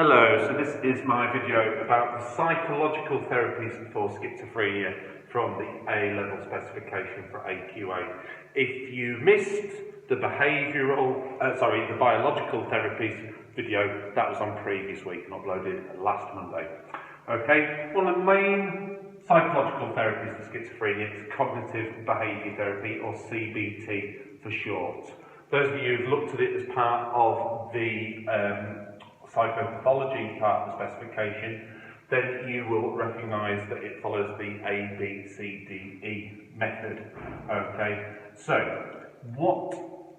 Hello, so this is my video about the psychological therapies for schizophrenia from the A-level specification for AQA. If you missed the the biological therapies video, that was on previous week and uploaded last Monday. Okay, one of the main psychological therapies for schizophrenia is cognitive behaviour therapy, or CBT for short. Those of you who've looked at it as part of the psychopathology part of the specification, then you will recognise that it follows the ABCDE method. Okay, so what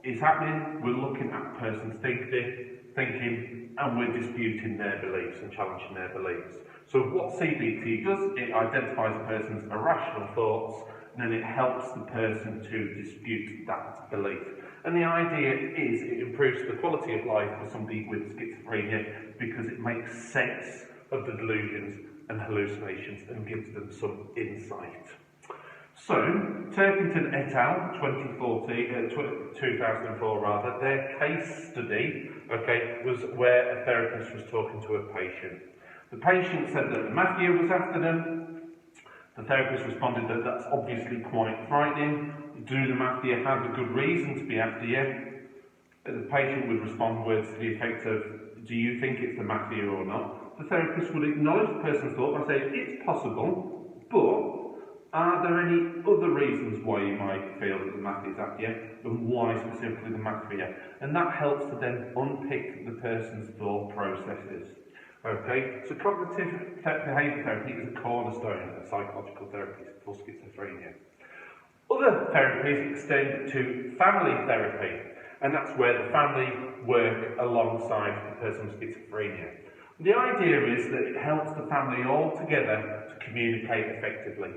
is happening? We're looking at a person's thinking, and we're disputing their beliefs and challenging their beliefs. So what CBT does, it identifies a person's irrational thoughts, and then it helps the person to dispute that belief. And the idea is it improves the quality of life for somebody with schizophrenia because it makes sense of the delusions and hallucinations and gives them some insight. So, Turkington et al. 2004 their case study, was where a therapist was talking to a patient. The patient said that the mafia was after them. The therapist responded that that's obviously quite frightening. Do the mafia have a good reason to be after you? The patient would respond words to the effect of, do you think it's the mafia or not? The therapist would acknowledge the person's thought by saying, it's possible, but are there any other reasons why you might feel that the mafia is after you, and why specifically the mafia? And that helps to then unpick the person's thought processes. Okay, so cognitive behaviour therapy is a cornerstone of psychological therapies for schizophrenia. Other therapies extend to family therapy, and that's where the family work alongside the person with schizophrenia. The idea is that it helps the family all together to communicate effectively.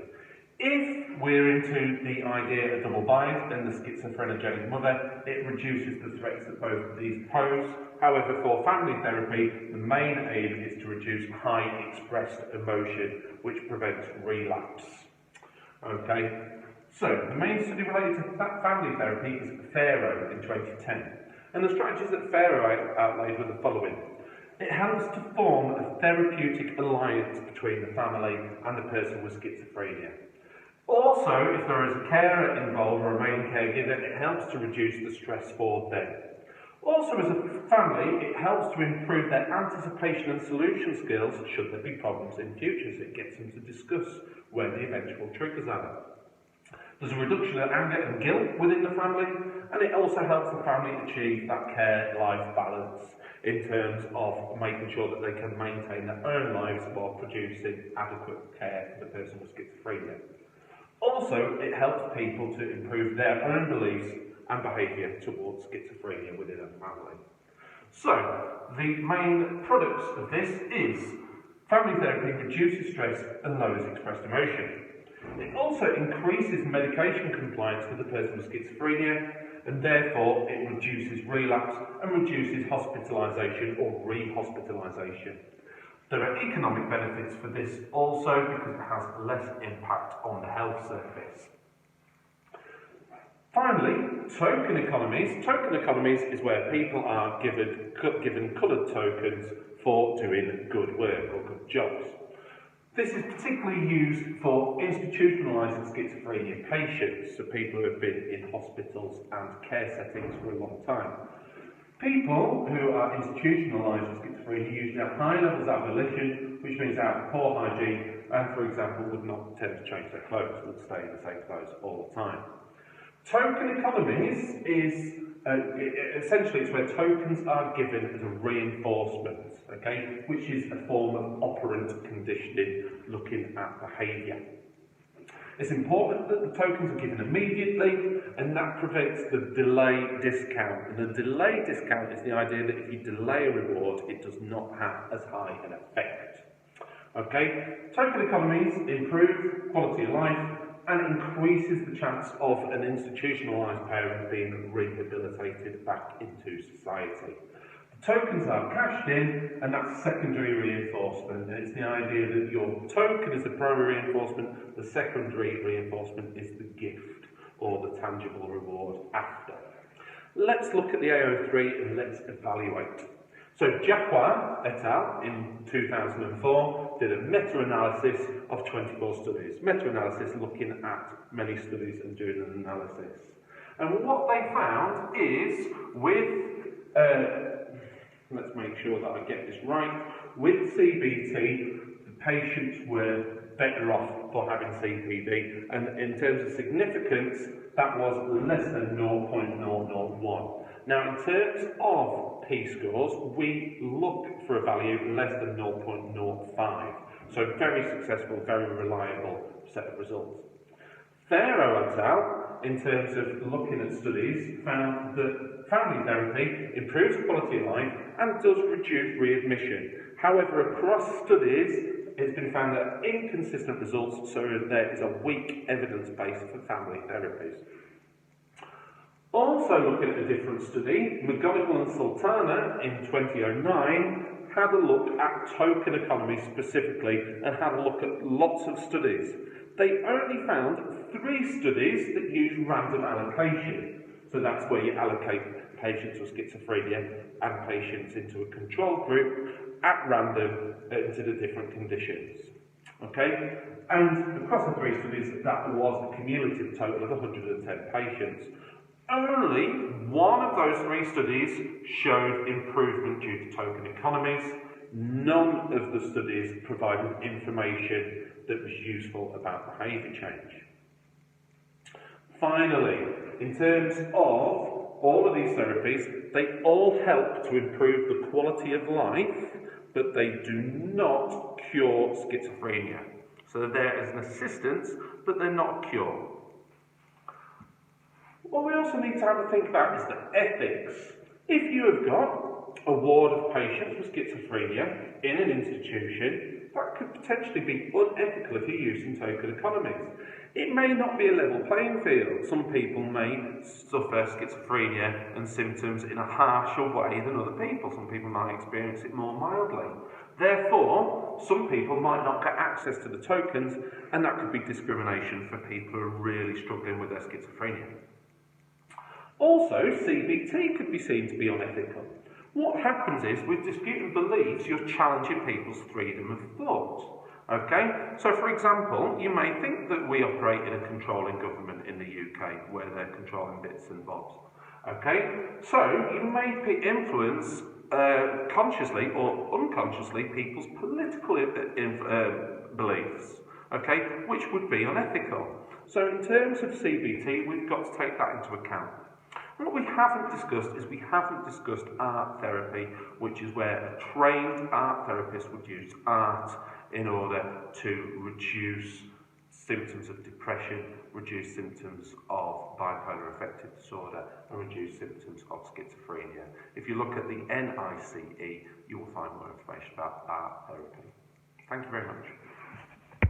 If we're into the idea of double bind and the schizophrenogenic mother, it reduces the threats that both of these pose. However, for family therapy, the main aim is to reduce high expressed emotion, which prevents relapse. Okay, so the main study related to that family therapy is Pharaoh in 2010. And the strategies that Pharaoh outlaid were the following. It helps to form a therapeutic alliance between the family and the person with schizophrenia. Also, if there is a carer involved or a main caregiver, it helps to reduce the stress for them. Also, as a family, it helps to improve their anticipation and solution skills should there be problems in future, so it gets them to discuss where the eventual triggers are. There's a reduction of anger and guilt within the family, and it also helps the family achieve that care-life balance in terms of making sure that they can maintain their own lives while producing adequate care for the person with schizophrenia. Also, it helps people to improve their own beliefs and behaviour towards schizophrenia within a family. So, the main products of this is family therapy reduces stress and lowers expressed emotion. It also increases medication compliance for the person with schizophrenia, and therefore it reduces relapse and reduces hospitalisation or re-hospitalisation. There are economic benefits for this also because it has less impact on the health service. Finally, token economies. Token economies is where people are given coloured tokens for doing good work or good jobs. This is particularly used for institutionalised schizophrenia patients, so people who have been in hospitals and care settings for a long time. People who are institutionalised with schizophrenia usually have high levels of volition, which means they have poor hygiene and, for example, would not tend to change their clothes, would stay in the same clothes all the time. Token economies is essentially it's where tokens are given as a reinforcement, which is a form of operant conditioning looking at behaviour. It's important that the tokens are given immediately, and that prevents the delay discount. And the delay discount is the idea that if you delay a reward, it does not have as high an effect. Token economies improve quality of life and increases the chance of an institutionalised parent being rehabilitated back into society. The tokens are cashed in, and that's secondary reinforcement. And it's the idea that your token is the primary reinforcement, the secondary reinforcement is the gift or the tangible reward after. Let's look at the AO3 and let's evaluate. So Jacquard et al. In 2004 did a meta-analysis of 24 studies. Meta-analysis looking at many studies and doing an analysis. And what they found is with, let's make sure that I get this right, with CBT, the patients were better off for having CPD, and in terms of significance, that was less than 0.001. Now, in terms of P-scores, we look for a value less than 0.05. So very successful, very reliable set of results. Thero et al., in terms of looking at studies, found that family therapy improves quality of life and does reduce readmission. However, across studies, it's been found that inconsistent results, so there is a weak evidence base for family therapies. Also looking at a different study, McGonigal and Sultana in 2009 had a look at token economies specifically and had a look at lots of studies. They only found 3 studies that use random allocation. So that's where you allocate patients with schizophrenia and patients into a control group at random into the different conditions. Okay? And across the 3 studies, that was a cumulative total of 110 patients. Only one of those 3 studies showed improvement due to token economies. None of the studies provided information that was useful about behaviour change. Finally, in terms of all of these therapies, they all help to improve the quality of life, but they do not cure schizophrenia. So they're there as an assistance, but they're not a cure. What we also need to have a think about is the ethics. If you have got a ward of patients with schizophrenia in an institution, that could potentially be unethical if you're using token economies. It may not be a level playing field. Some people may suffer schizophrenia and symptoms in a harsher way than other people. Some people might experience it more mildly. Therefore, some people might not get access to the tokens, and that could be discrimination for people who are really struggling with their schizophrenia. Also, CBT could be seen to be unethical. What happens is, with disputed beliefs, you're challenging people's freedom of thought. Okay? So, for example, you may think that we operate in a controlling government in the UK, where they're controlling bits and bobs. Okay? So, you may influence, consciously or unconsciously, people's political beliefs. Okay? Which would be unethical. So, in terms of CBT, we've got to take that into account. What we haven't discussed is we haven't discussed art therapy, which is where a trained art therapist would use art in order to reduce symptoms of depression, reduce symptoms of bipolar affective disorder, and reduce symptoms of schizophrenia. If you look at the NICE, you will find more information about art therapy. Thank you very much.